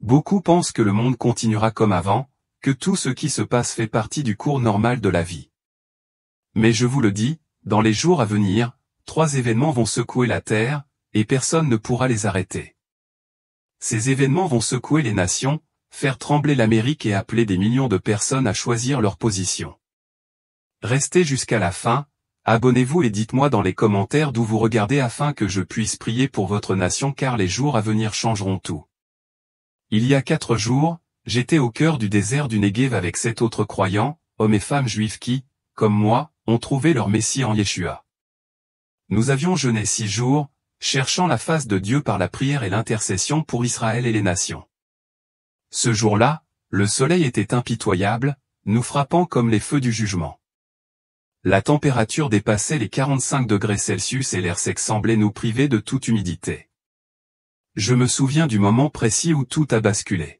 Beaucoup pensent que le monde continuera comme avant, que tout ce qui se passe fait partie du cours normal de la vie. Mais je vous le dis, dans les jours à venir, 3 événements vont secouer la terre, et personne ne pourra les arrêter. Ces événements vont secouer les nations, faire trembler l'Amérique et appeler des millions de personnes à choisir leur position. Restez jusqu'à la fin, abonnez-vous et dites-moi dans les commentaires d'où vous regardez afin que je puisse prier pour votre nation car les jours à venir changeront tout. Il y a 4 jours, j'étais au cœur du désert du Negev avec 7 autres croyants, hommes et femmes juifs qui, comme moi, ont trouvé leur Messie en Yeshua. Nous avions jeûné 6 jours, cherchant la face de Dieu par la prière et l'intercession pour Israël et les nations. Ce jour-là, le soleil était impitoyable, nous frappant comme les feux du jugement. La température dépassait les 45 degrés Celsius et l'air sec semblait nous priver de toute humidité. Je me souviens du moment précis où tout a basculé.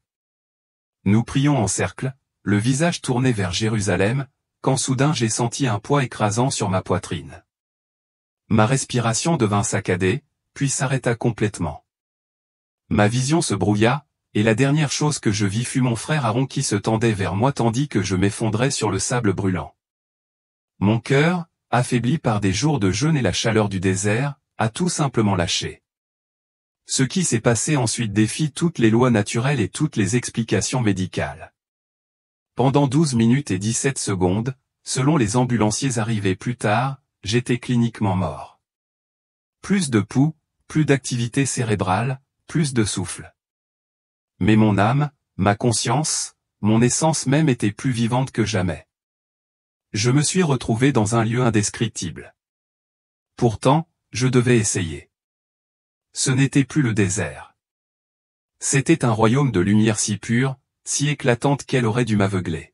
Nous prions en cercle, le visage tourné vers Jérusalem, quand soudain j'ai senti un poids écrasant sur ma poitrine. Ma respiration devint saccadée, puis s'arrêta complètement. Ma vision se brouilla, et la dernière chose que je vis fut mon frère Aaron qui se tendait vers moi tandis que je m'effondrais sur le sable brûlant. Mon cœur, affaibli par des jours de jeûne et la chaleur du désert, a tout simplement lâché. Ce qui s'est passé ensuite défie toutes les lois naturelles et toutes les explications médicales. Pendant 12 minutes et 17 secondes, selon les ambulanciers arrivés plus tard, j'étais cliniquement mort. Plus de pouls, plus d'activité cérébrale, plus de souffle. Mais mon âme, ma conscience, mon essence même était plus vivante que jamais. Je me suis retrouvé dans un lieu indescriptible. Pourtant, je devais essayer. Ce n'était plus le désert. C'était un royaume de lumière si pure, si éclatante qu'elle aurait dû m'aveugler.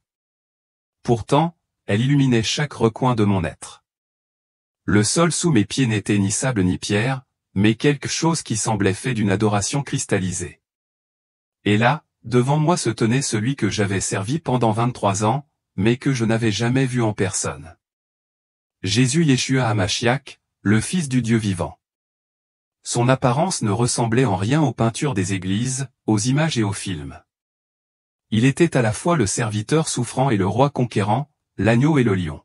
Pourtant, elle illuminait chaque recoin de mon être. Le sol sous mes pieds n'était ni sable ni pierre, mais quelque chose qui semblait fait d'une adoration cristallisée. Et là, devant moi se tenait celui que j'avais servi pendant 23 ans, mais que je n'avais jamais vu en personne. Jésus Yeshua HaMashiach, le Fils du Dieu vivant. Son apparence ne ressemblait en rien aux peintures des églises, aux images et aux films. Il était à la fois le serviteur souffrant et le roi conquérant, l'agneau et le lion.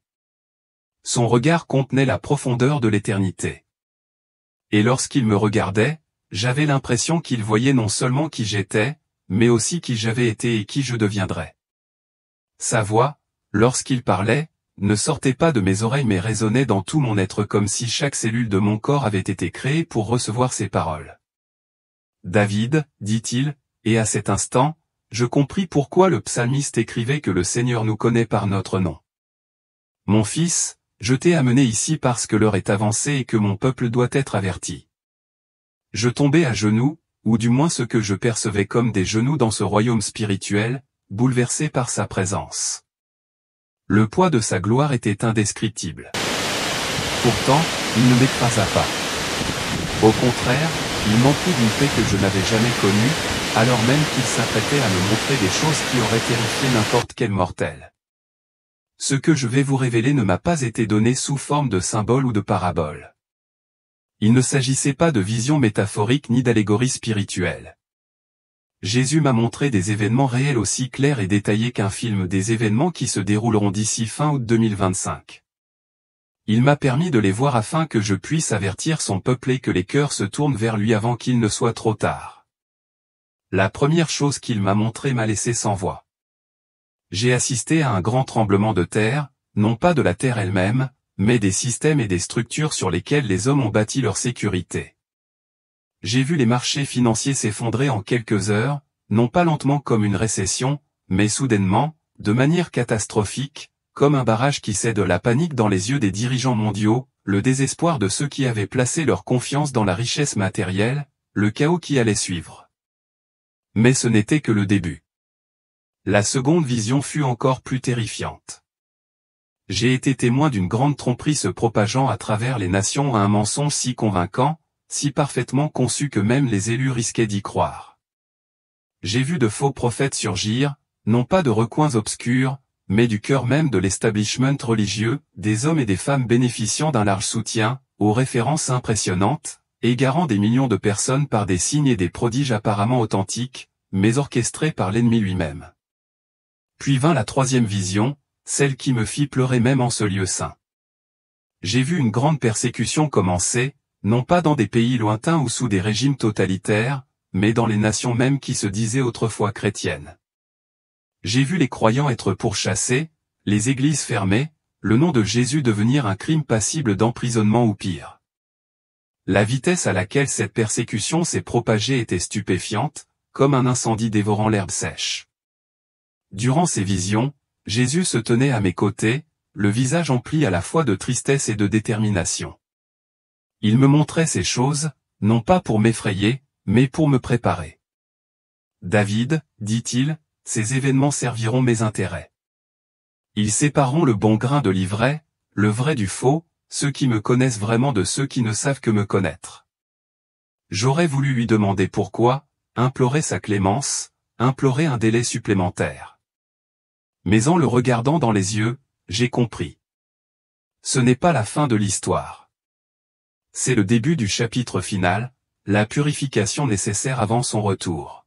Son regard contenait la profondeur de l'éternité. Et lorsqu'il me regardait, j'avais l'impression qu'il voyait non seulement qui j'étais, mais aussi qui j'avais été et qui je deviendrais. Sa voix, lorsqu'il parlait, ne sortait pas de mes oreilles mais résonnait dans tout mon être comme si chaque cellule de mon corps avait été créée pour recevoir ses paroles. David, dit-il, et à cet instant, je compris pourquoi le psalmiste écrivait que le Seigneur nous connaît par notre nom. Mon fils, je t'ai amené ici parce que l'heure est avancée et que mon peuple doit être averti. Je tombai à genoux, ou du moins ce que je percevais comme des genoux dans ce royaume spirituel, bouleversé par sa présence. Le poids de sa gloire était indescriptible. Pourtant, il ne m'écrasa pas. Au contraire, il m'emplit d'une paix que je n'avais jamais connue, alors même qu'il s'apprêtait à me montrer des choses qui auraient terrifié n'importe quel mortel. Ce que je vais vous révéler ne m'a pas été donné sous forme de symbole ou de parabole. Il ne s'agissait pas de vision métaphorique ni d'allégorie spirituelle. Jésus m'a montré des événements réels aussi clairs et détaillés qu'un film, des événements qui se dérouleront d'ici fin août 2025. Il m'a permis de les voir afin que je puisse avertir son peuple et que les cœurs se tournent vers lui avant qu'il ne soit trop tard. La première chose qu'il m'a montrée m'a laissé sans voix. J'ai assisté à un grand tremblement de terre, non pas de la terre elle-même, mais des systèmes et des structures sur lesquels les hommes ont bâti leur sécurité. J'ai vu les marchés financiers s'effondrer en quelques heures, non pas lentement comme une récession, mais soudainement, de manière catastrophique, comme un barrage qui cède la panique dans les yeux des dirigeants mondiaux, le désespoir de ceux qui avaient placé leur confiance dans la richesse matérielle, le chaos qui allait suivre. Mais ce n'était que le début. La seconde vision fut encore plus terrifiante. J'ai été témoin d'une grande tromperie se propageant à travers les nations à un mensonge si convaincant, si parfaitement conçu que même les élus risquaient d'y croire. J'ai vu de faux prophètes surgir, non pas de recoins obscurs, mais du cœur même de l'establishment religieux, des hommes et des femmes bénéficiant d'un large soutien, aux références impressionnantes, égarant des millions de personnes par des signes et des prodiges apparemment authentiques, mais orchestrée par l'ennemi lui-même. Puis vint la troisième vision, celle qui me fit pleurer même en ce lieu saint. J'ai vu une grande persécution commencer, non pas dans des pays lointains ou sous des régimes totalitaires, mais dans les nations mêmes qui se disaient autrefois chrétiennes. J'ai vu les croyants être pourchassés, les églises fermées, le nom de Jésus devenir un crime passible d'emprisonnement ou pire. La vitesse à laquelle cette persécution s'est propagée était stupéfiante, comme un incendie dévorant l'herbe sèche. Durant ces visions, Jésus se tenait à mes côtés, le visage empli à la fois de tristesse et de détermination. Il me montrait ces choses, non pas pour m'effrayer, mais pour me préparer. David, dit-il, ces événements serviront mes intérêts. Ils sépareront le bon grain de l'ivraie, le vrai du faux, ceux qui me connaissent vraiment de ceux qui ne savent que me connaître. J'aurais voulu lui demander pourquoi, implorer sa clémence, implorer un délai supplémentaire. Mais en le regardant dans les yeux, j'ai compris. Ce n'est pas la fin de l'histoire. C'est le début du chapitre final, la purification nécessaire avant son retour.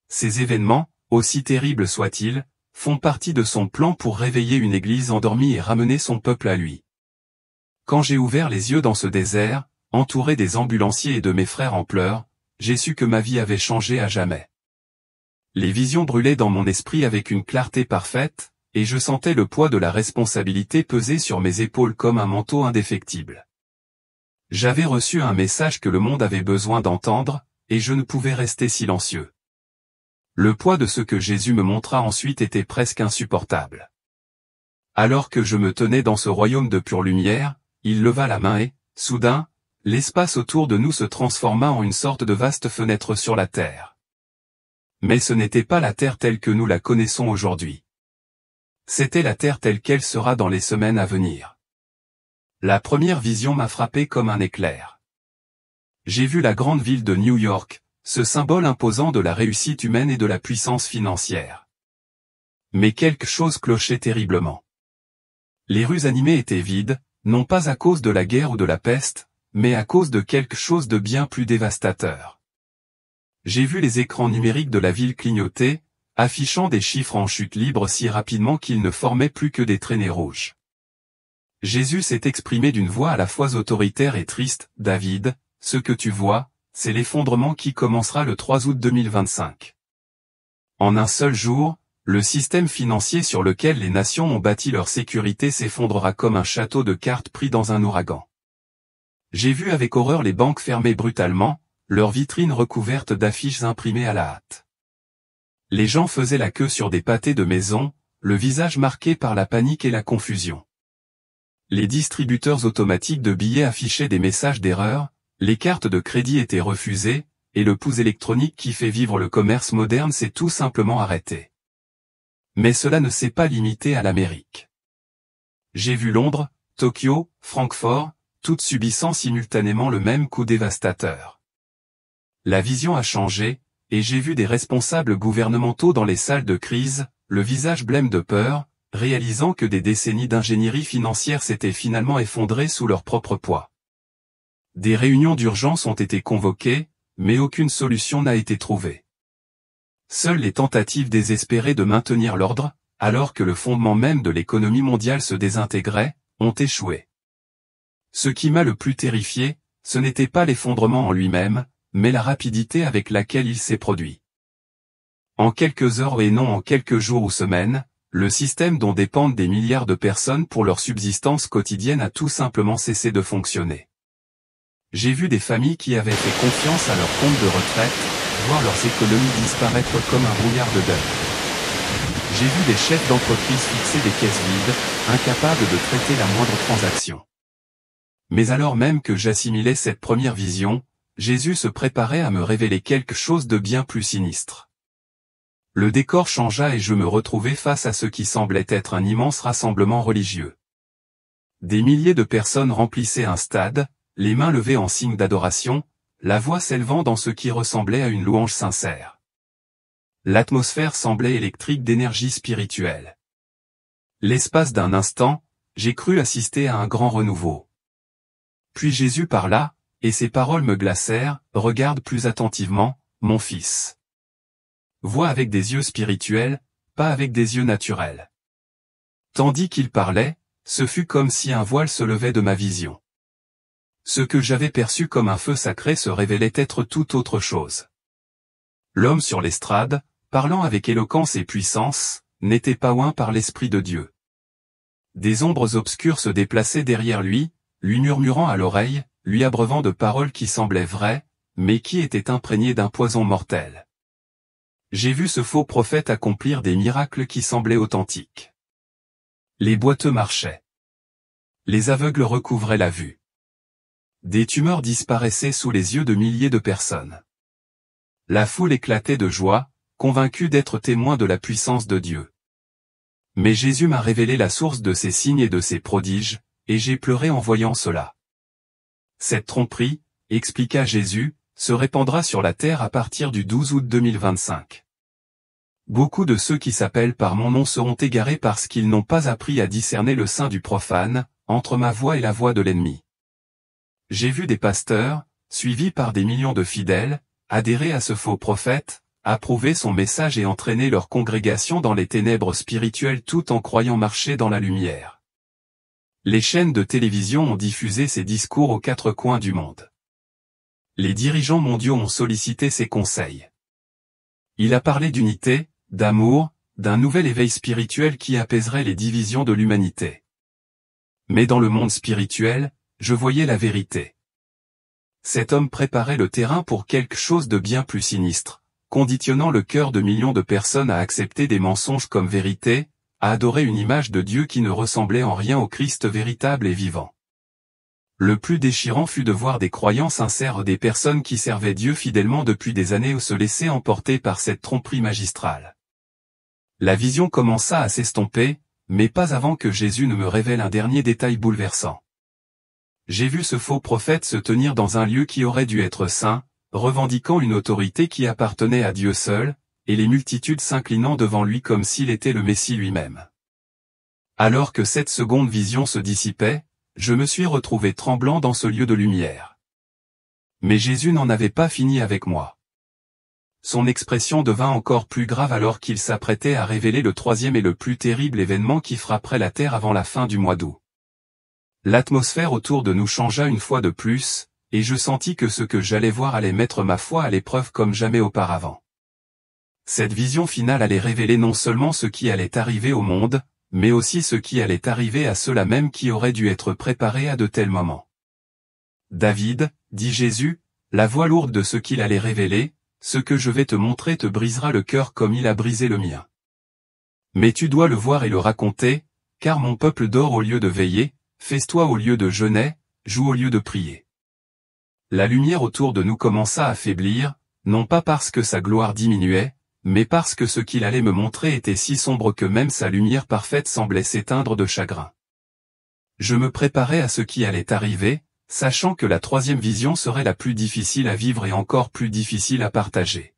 Ces événements, aussi terribles soient-ils, font partie de son plan pour réveiller une église endormie et ramener son peuple à lui. Quand j'ai ouvert les yeux dans ce désert, entouré des ambulanciers et de mes frères en pleurs, j'ai su que ma vie avait changé à jamais. Les visions brûlaient dans mon esprit avec une clarté parfaite, et je sentais le poids de la responsabilité peser sur mes épaules comme un manteau indéfectible. J'avais reçu un message que le monde avait besoin d'entendre, et je ne pouvais rester silencieux. Le poids de ce que Jésus me montra ensuite était presque insupportable. Alors que je me tenais dans ce royaume de pure lumière, il leva la main et, soudain, l'espace autour de nous se transforma en une sorte de vaste fenêtre sur la terre. Mais ce n'était pas la terre telle que nous la connaissons aujourd'hui. C'était la terre telle qu'elle sera dans les semaines à venir. La première vision m'a frappé comme un éclair. J'ai vu la grande ville de New York, ce symbole imposant de la réussite humaine et de la puissance financière. Mais quelque chose clochait terriblement. Les rues animées étaient vides, non pas à cause de la guerre ou de la peste, mais à cause de quelque chose de bien plus dévastateur. J'ai vu les écrans numériques de la ville clignoter, affichant des chiffres en chute libre si rapidement qu'ils ne formaient plus que des traînées rouges. Jésus s'est exprimé d'une voix à la fois autoritaire et triste, « David, ce que tu vois, c'est l'effondrement qui commencera le 3 août 2025. En un seul jour, le système financier sur lequel les nations ont bâti leur sécurité s'effondrera comme un château de cartes pris dans un ouragan. J'ai vu avec horreur les banques fermées brutalement, leurs vitrines recouvertes d'affiches imprimées à la hâte. Les gens faisaient la queue sur des pâtés de maison, le visage marqué par la panique et la confusion. Les distributeurs automatiques de billets affichaient des messages d'erreur, les cartes de crédit étaient refusées, et le pouce électronique qui fait vivre le commerce moderne s'est tout simplement arrêté. Mais cela ne s'est pas limité à l'Amérique. J'ai vu Londres, Tokyo, Francfort, toutes subissant simultanément le même coup dévastateur. La vision a changé, et j'ai vu des responsables gouvernementaux dans les salles de crise, le visage blême de peur, réalisant que des décennies d'ingénierie financière s'étaient finalement effondrées sous leur propre poids. Des réunions d'urgence ont été convoquées, mais aucune solution n'a été trouvée. Seules les tentatives désespérées de maintenir l'ordre, alors que le fondement même de l'économie mondiale se désintégrait, ont échoué. Ce qui m'a le plus terrifié, ce n'était pas l'effondrement en lui-même, mais la rapidité avec laquelle il s'est produit. En quelques heures et non en quelques jours ou semaines, le système dont dépendent des milliards de personnes pour leur subsistance quotidienne a tout simplement cessé de fonctionner. J'ai vu des familles qui avaient fait confiance à leur compte de retraite, voir leurs économies disparaître comme un brouillard de deuil. J'ai vu des chefs d'entreprise fixer des caisses vides, incapables de traiter la moindre transaction. Mais alors même que j'assimilais cette première vision, Jésus se préparait à me révéler quelque chose de bien plus sinistre. Le décor changea et je me retrouvai face à ce qui semblait être un immense rassemblement religieux. Des milliers de personnes remplissaient un stade, les mains levées en signe d'adoration, la voix s'élevant dans ce qui ressemblait à une louange sincère. L'atmosphère semblait électrique d'énergie spirituelle. L'espace d'un instant, j'ai cru assister à un grand renouveau. Puis Jésus parla, et ses paroles me glacèrent, « Regarde plus attentivement, mon fils. vois avec des yeux spirituels, pas avec des yeux naturels. Tandis qu'il parlait, ce fut comme si un voile se levait de ma vision. Ce que j'avais perçu comme un feu sacré se révélait être tout autre chose. L'homme sur l'estrade, parlant avec éloquence et puissance, n'était pas oint par l'Esprit de Dieu. Des ombres obscures se déplaçaient derrière lui murmurant à l'oreille, lui abreuvant de paroles qui semblaient vraies, mais qui étaient imprégnées d'un poison mortel. J'ai vu ce faux prophète accomplir des miracles qui semblaient authentiques. Les boiteux marchaient. Les aveugles recouvraient la vue. Des tumeurs disparaissaient sous les yeux de milliers de personnes. La foule éclatait de joie, convaincue d'être témoin de la puissance de Dieu. Mais Jésus m'a révélé la source de ces signes et de ces prodiges, et j'ai pleuré en voyant cela. Cette tromperie, expliqua Jésus, se répandra sur la terre à partir du 12 août 2025. Beaucoup de ceux qui s'appellent par mon nom seront égarés parce qu'ils n'ont pas appris à discerner le saint du profane, entre ma voix et la voix de l'ennemi. J'ai vu des pasteurs, suivis par des millions de fidèles, adhérer à ce faux prophète, approuver son message et entraîner leur congrégation dans les ténèbres spirituelles tout en croyant marcher dans la lumière. Les chaînes de télévision ont diffusé ses discours aux quatre coins du monde. Les dirigeants mondiaux ont sollicité ses conseils. Il a parlé d'unité, d'amour, d'un nouvel éveil spirituel qui apaiserait les divisions de l'humanité. Mais dans le monde spirituel, je voyais la vérité. Cet homme préparait le terrain pour quelque chose de bien plus sinistre, conditionnant le cœur de millions de personnes à accepter des mensonges comme vérité, à adorer une image de Dieu qui ne ressemblait en rien au Christ véritable et vivant. Le plus déchirant fut de voir des croyants sincères, des personnes qui servaient Dieu fidèlement depuis des années, se laisser emporter par cette tromperie magistrale. La vision commença à s'estomper, mais pas avant que Jésus ne me révèle un dernier détail bouleversant. J'ai vu ce faux prophète se tenir dans un lieu qui aurait dû être saint, revendiquant une autorité qui appartenait à Dieu seul, et les multitudes s'inclinant devant lui comme s'il était le Messie lui-même. Alors que cette seconde vision se dissipait, je me suis retrouvé tremblant dans ce lieu de lumière. Mais Jésus n'en avait pas fini avec moi. Son expression devint encore plus grave alors qu'il s'apprêtait à révéler le troisième et le plus terrible événement qui frapperait la terre avant la fin du mois d'août. L'atmosphère autour de nous changea une fois de plus, et je sentis que ce que j'allais voir allait mettre ma foi à l'épreuve comme jamais auparavant. Cette vision finale allait révéler non seulement ce qui allait arriver au monde, mais aussi ce qui allait arriver à ceux-là même qui auraient dû être préparés à de tels moments. David, dit Jésus, la voix lourde de ce qu'il allait révéler, ce que je vais te montrer te brisera le cœur comme il a brisé le mien. Mais tu dois le voir et le raconter, car mon peuple dort au lieu de veiller, festoie au lieu de jeûner, joue au lieu de prier. La lumière autour de nous commença à faiblir, non pas parce que sa gloire diminuait, mais parce que ce qu'il allait me montrer était si sombre que même sa lumière parfaite semblait s'éteindre de chagrin. Je me préparais à ce qui allait arriver, sachant que la troisième vision serait la plus difficile à vivre et encore plus difficile à partager.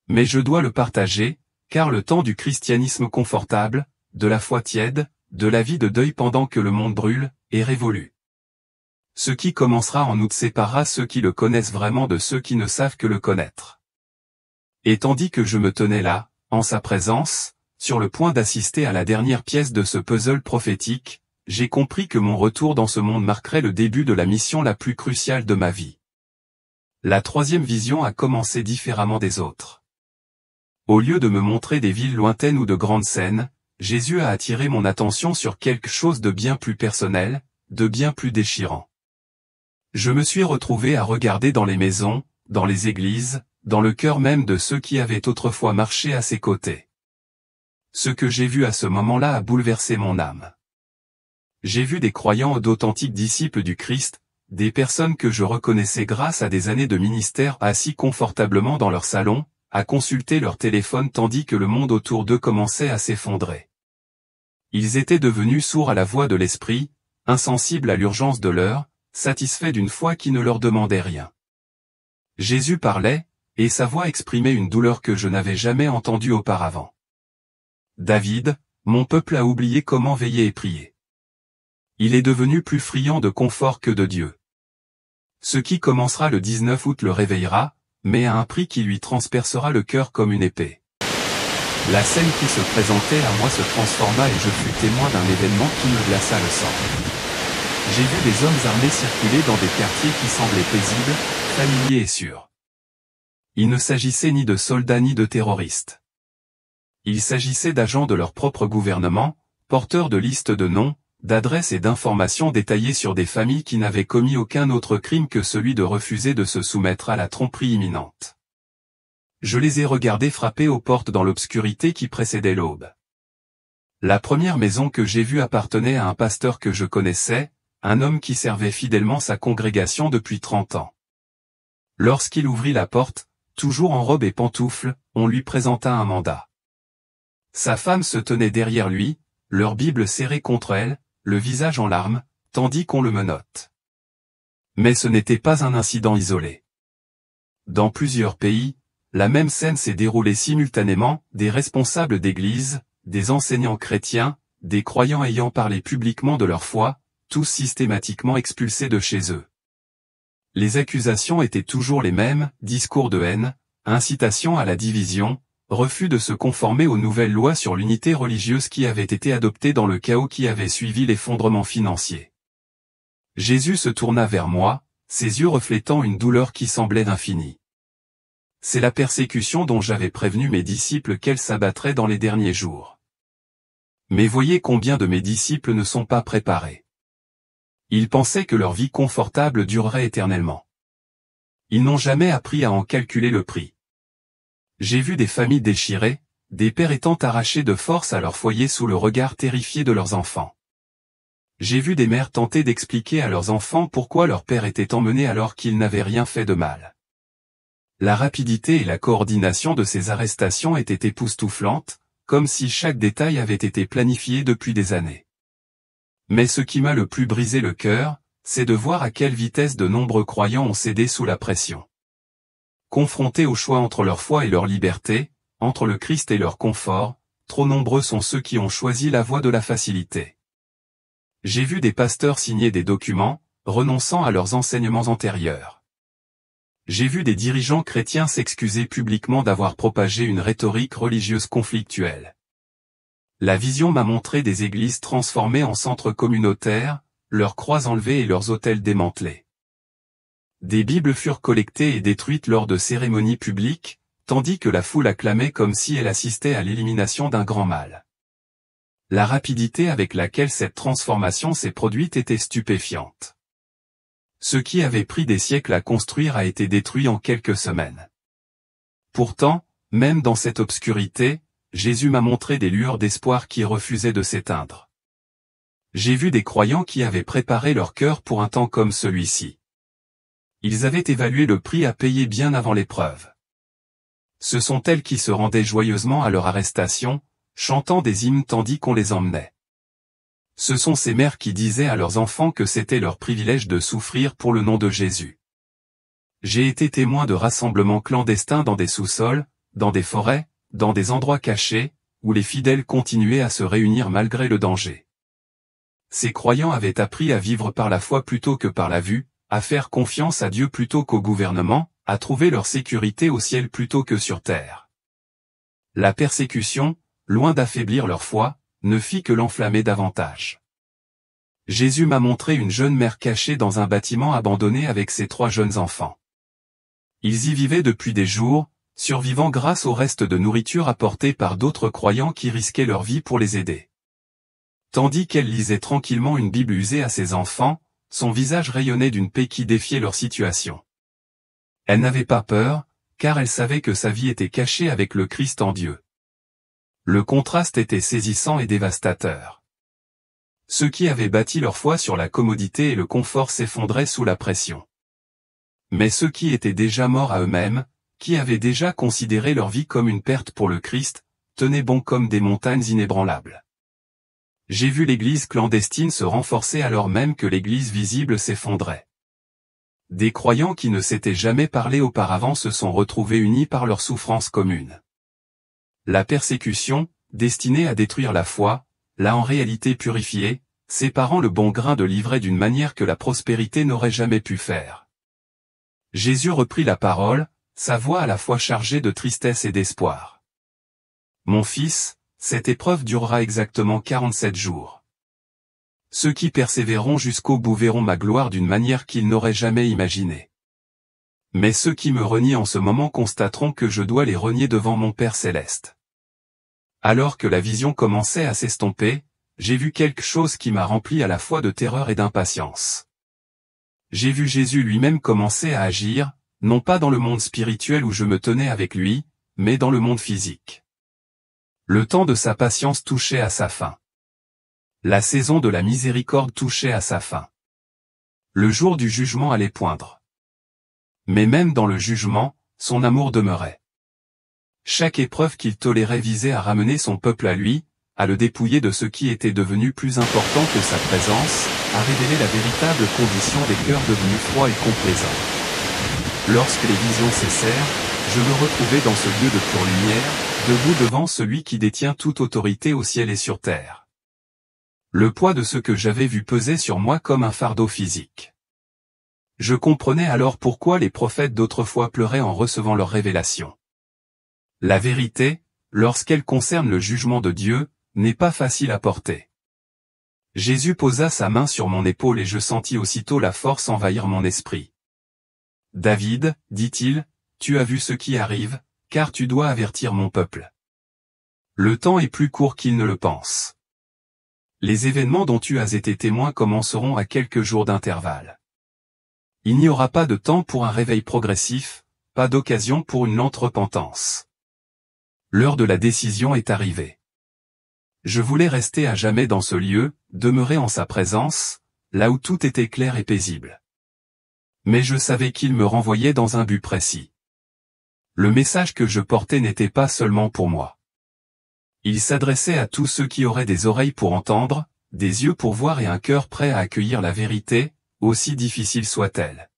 Mais je dois le partager, car le temps du christianisme confortable, de la foi tiède, de la vie de deuil pendant que le monde brûle, est révolu. Ce qui commencera en août séparera ceux qui le connaissent vraiment de ceux qui ne savent que le connaître. Et tandis que je me tenais là, en sa présence, sur le point d'assister à la dernière pièce de ce puzzle prophétique, j'ai compris que mon retour dans ce monde marquerait le début de la mission la plus cruciale de ma vie. La troisième vision a commencé différemment des autres. Au lieu de me montrer des villes lointaines ou de grandes scènes, Jésus a attiré mon attention sur quelque chose de bien plus personnel, de bien plus déchirant. Je me suis retrouvé à regarder dans les maisons, dans les églises, dans le cœur même de ceux qui avaient autrefois marché à ses côtés. Ce que j'ai vu à ce moment-là a bouleversé mon âme. J'ai vu des croyants, d'authentiques disciples du Christ, des personnes que je reconnaissais grâce à des années de ministère assis confortablement dans leur salon, à consulter leur téléphone tandis que le monde autour d'eux commençait à s'effondrer. Ils étaient devenus sourds à la voix de l'Esprit, insensibles à l'urgence de l'heure, satisfaits d'une foi qui ne leur demandait rien. Jésus parlait, et sa voix exprimait une douleur que je n'avais jamais entendue auparavant. David, mon peuple a oublié comment veiller et prier. Il est devenu plus friand de confort que de Dieu. Ce qui commencera le 19 août le réveillera, mais à un prix qui lui transpercera le cœur comme une épée. La scène qui se présentait à moi se transforma et je fus témoin d'un événement qui me glaça le sang. J'ai vu des hommes armés circuler dans des quartiers qui semblaient paisibles, familiers et sûrs. Il ne s'agissait ni de soldats ni de terroristes. Il s'agissait d'agents de leur propre gouvernement, porteurs de listes de noms, d'adresses et d'informations détaillées sur des familles qui n'avaient commis aucun autre crime que celui de refuser de se soumettre à la tromperie imminente. Je les ai regardés frapper aux portes dans l'obscurité qui précédait l'aube. La première maison que j'ai vue appartenait à un pasteur que je connaissais, un homme qui servait fidèlement sa congrégation depuis 30 ans. Lorsqu'il ouvrit la porte, toujours en robe et pantoufles, on lui présenta un mandat. Sa femme se tenait derrière lui, leur Bible serrée contre elle, le visage en larmes, tandis qu'on le menotte. Mais ce n'était pas un incident isolé. Dans plusieurs pays, la même scène s'est déroulée simultanément, des responsables d'église, des enseignants chrétiens, des croyants ayant parlé publiquement de leur foi, tous systématiquement expulsés de chez eux. Les accusations étaient toujours les mêmes, discours de haine, incitation à la division, refus de se conformer aux nouvelles lois sur l'unité religieuse qui avaient été adoptées dans le chaos qui avait suivi l'effondrement financier. Jésus se tourna vers moi, ses yeux reflétant une douleur qui semblait infinie. C'est la persécution dont j'avais prévenu mes disciples qu'elle s'abattrait dans les derniers jours. Mais voyez combien de mes disciples ne sont pas préparés. Ils pensaient que leur vie confortable durerait éternellement. Ils n'ont jamais appris à en calculer le prix. J'ai vu des familles déchirées, des pères étant arrachés de force à leur foyer sous le regard terrifié de leurs enfants. J'ai vu des mères tenter d'expliquer à leurs enfants pourquoi leur père était emmené alors qu'ils n'avaient rien fait de mal. La rapidité et la coordination de ces arrestations étaient époustouflantes, comme si chaque détail avait été planifié depuis des années. Mais ce qui m'a le plus brisé le cœur, c'est de voir à quelle vitesse de nombreux croyants ont cédé sous la pression. Confrontés au choix entre leur foi et leur liberté, entre le Christ et leur confort, trop nombreux sont ceux qui ont choisi la voie de la facilité. J'ai vu des pasteurs signer des documents, renonçant à leurs enseignements antérieurs. J'ai vu des dirigeants chrétiens s'excuser publiquement d'avoir propagé une rhétorique religieuse conflictuelle. La vision m'a montré des églises transformées en centres communautaires, leurs croix enlevées et leurs autels démantelés. Des Bibles furent collectées et détruites lors de cérémonies publiques, tandis que la foule acclamait comme si elle assistait à l'élimination d'un grand mal. La rapidité avec laquelle cette transformation s'est produite était stupéfiante. Ce qui avait pris des siècles à construire a été détruit en quelques semaines. Pourtant, même dans cette obscurité, Jésus m'a montré des lueurs d'espoir qui refusaient de s'éteindre. J'ai vu des croyants qui avaient préparé leur cœur pour un temps comme celui-ci. Ils avaient évalué le prix à payer bien avant l'épreuve. Ce sont elles qui se rendaient joyeusement à leur arrestation, chantant des hymnes tandis qu'on les emmenait. Ce sont ces mères qui disaient à leurs enfants que c'était leur privilège de souffrir pour le nom de Jésus. J'ai été témoin de rassemblements clandestins dans des sous-sols, dans des forêts, dans des endroits cachés, où les fidèles continuaient à se réunir malgré le danger. Ces croyants avaient appris à vivre par la foi plutôt que par la vue, à faire confiance à Dieu plutôt qu'au gouvernement, à trouver leur sécurité au ciel plutôt que sur terre. La persécution, loin d'affaiblir leur foi, ne fit que l'enflammer davantage. Jésus m'a montré une jeune mère cachée dans un bâtiment abandonné avec ses 3 jeunes enfants. Ils y vivaient depuis des jours, survivant grâce au reste de nourriture apporté par d'autres croyants qui risquaient leur vie pour les aider. Tandis qu'elle lisait tranquillement une Bible usée à ses enfants, son visage rayonnait d'une paix qui défiait leur situation. Elle n'avait pas peur, car elle savait que sa vie était cachée avec le Christ en Dieu. Le contraste était saisissant et dévastateur. Ceux qui avaient bâti leur foi sur la commodité et le confort s'effondraient sous la pression. Mais ceux qui étaient déjà morts à eux-mêmes, qui avaient déjà considéré leur vie comme une perte pour le Christ, tenaient bon comme des montagnes inébranlables. J'ai vu l'église clandestine se renforcer alors même que l'église visible s'effondrait. Des croyants qui ne s'étaient jamais parlé auparavant se sont retrouvés unis par leur souffrance commune. La persécution, destinée à détruire la foi, l'a en réalité purifiée, séparant le bon grain de l'ivraie d'une manière que la prospérité n'aurait jamais pu faire. Jésus reprit la parole, sa voix à la fois chargée de tristesse et d'espoir. Mon fils, cette épreuve durera exactement 47 jours. Ceux qui persévéreront jusqu'au bout verront ma gloire d'une manière qu'ils n'auraient jamais imaginée. Mais ceux qui me renient en ce moment constateront que je dois les renier devant mon Père céleste. Alors que la vision commençait à s'estomper, j'ai vu quelque chose qui m'a rempli à la fois de terreur et d'impatience. J'ai vu Jésus lui-même commencer à agir, non pas dans le monde spirituel où je me tenais avec lui, mais dans le monde physique. Le temps de sa patience touchait à sa fin. La saison de la miséricorde touchait à sa fin. Le jour du jugement allait poindre. Mais même dans le jugement, son amour demeurait. Chaque épreuve qu'il tolérait visait à ramener son peuple à lui, à le dépouiller de ce qui était devenu plus important que sa présence, à révéler la véritable condition des cœurs devenus froids et complaisants. Lorsque les visions cessèrent, je me retrouvai dans ce lieu de pure lumière, debout devant celui qui détient toute autorité au ciel et sur terre. Le poids de ce que j'avais vu pesait sur moi comme un fardeau physique. Je comprenais alors pourquoi les prophètes d'autrefois pleuraient en recevant leur révélation. La vérité, lorsqu'elle concerne le jugement de Dieu, n'est pas facile à porter. Jésus posa sa main sur mon épaule et je sentis aussitôt la force envahir mon esprit. « David, dit-il, tu as vu ce qui arrive, car tu dois avertir mon peuple. Le temps est plus court qu'il ne le pense. Les événements dont tu as été témoin commenceront à quelques jours d'intervalle. Il n'y aura pas de temps pour un réveil progressif, pas d'occasion pour une lente repentance. L'heure de la décision est arrivée. Je voulais rester à jamais dans ce lieu, demeurer en sa présence, là où tout était clair et paisible. Mais je savais qu'il me renvoyait dans un but précis. Le message que je portais n'était pas seulement pour moi. Il s'adressait à tous ceux qui auraient des oreilles pour entendre, des yeux pour voir et un cœur prêt à accueillir la vérité, aussi difficile soit-elle.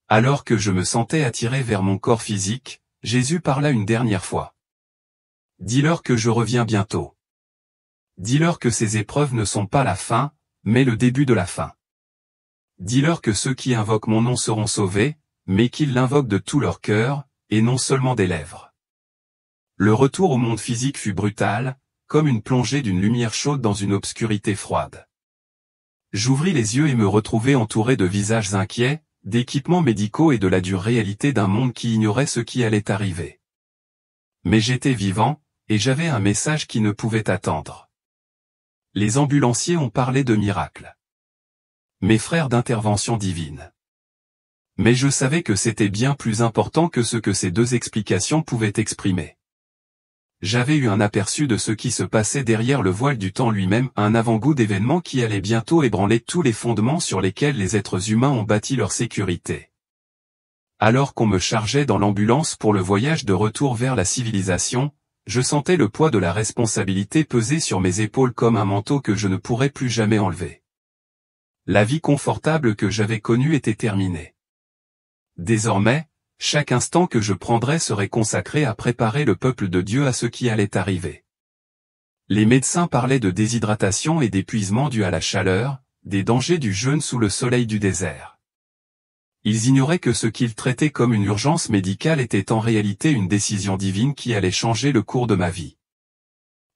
Alors que je me sentais attiré vers mon corps physique, Jésus parla une dernière fois. Dis-leur que je reviens bientôt. Dis-leur que ces épreuves ne sont pas la fin, mais le début de la fin. Dis-leur que ceux qui invoquent mon nom seront sauvés, mais qu'ils l'invoquent de tout leur cœur, et non seulement des lèvres. Le retour au monde physique fut brutal, comme une plongée d'une lumière chaude dans une obscurité froide. J'ouvris les yeux et me retrouvai entouré de visages inquiets, d'équipements médicaux et de la dure réalité d'un monde qui ignorait ce qui allait arriver. Mais j'étais vivant, et j'avais un message qui ne pouvait attendre. Les ambulanciers ont parlé de miracles. Mes frères d'intervention divine. Mais je savais que c'était bien plus important que ce que ces deux explications pouvaient exprimer. J'avais eu un aperçu de ce qui se passait derrière le voile du temps lui-même, un avant-goût d'événements qui allaient bientôt ébranler tous les fondements sur lesquels les êtres humains ont bâti leur sécurité. Alors qu'on me chargeait dans l'ambulance pour le voyage de retour vers la civilisation, je sentais le poids de la responsabilité peser sur mes épaules comme un manteau que je ne pourrais plus jamais enlever. La vie confortable que j'avais connue était terminée. Désormais, chaque instant que je prendrais serait consacré à préparer le peuple de Dieu à ce qui allait arriver. Les médecins parlaient de déshydratation et d'épuisement dû à la chaleur, des dangers du jeûne sous le soleil du désert. Ils ignoraient que ce qu'ils traitaient comme une urgence médicale était en réalité une décision divine qui allait changer le cours de ma vie.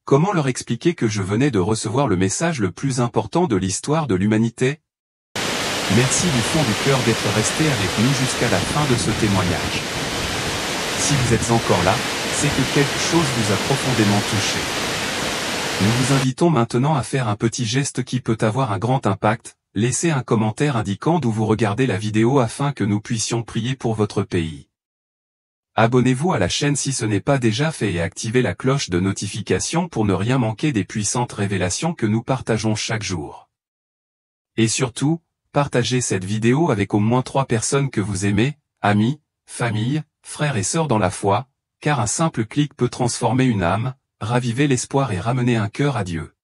Comment leur expliquer que je venais de recevoir le message le plus important de l'histoire de l'humanité ? Merci du fond du cœur d'être resté avec nous jusqu'à la fin de ce témoignage. Si vous êtes encore là, c'est que quelque chose vous a profondément touché. Nous vous invitons maintenant à faire un petit geste qui peut avoir un grand impact, laissez un commentaire indiquant d'où vous regardez la vidéo afin que nous puissions prier pour votre pays. Abonnez-vous à la chaîne si ce n'est pas déjà fait et activez la cloche de notification pour ne rien manquer des puissantes révélations que nous partageons chaque jour. Et surtout, partagez cette vidéo avec au moins 3 personnes que vous aimez, amis, famille, frères et sœurs dans la foi, car un simple clic peut transformer une âme, raviver l'espoir et ramener un cœur à Dieu.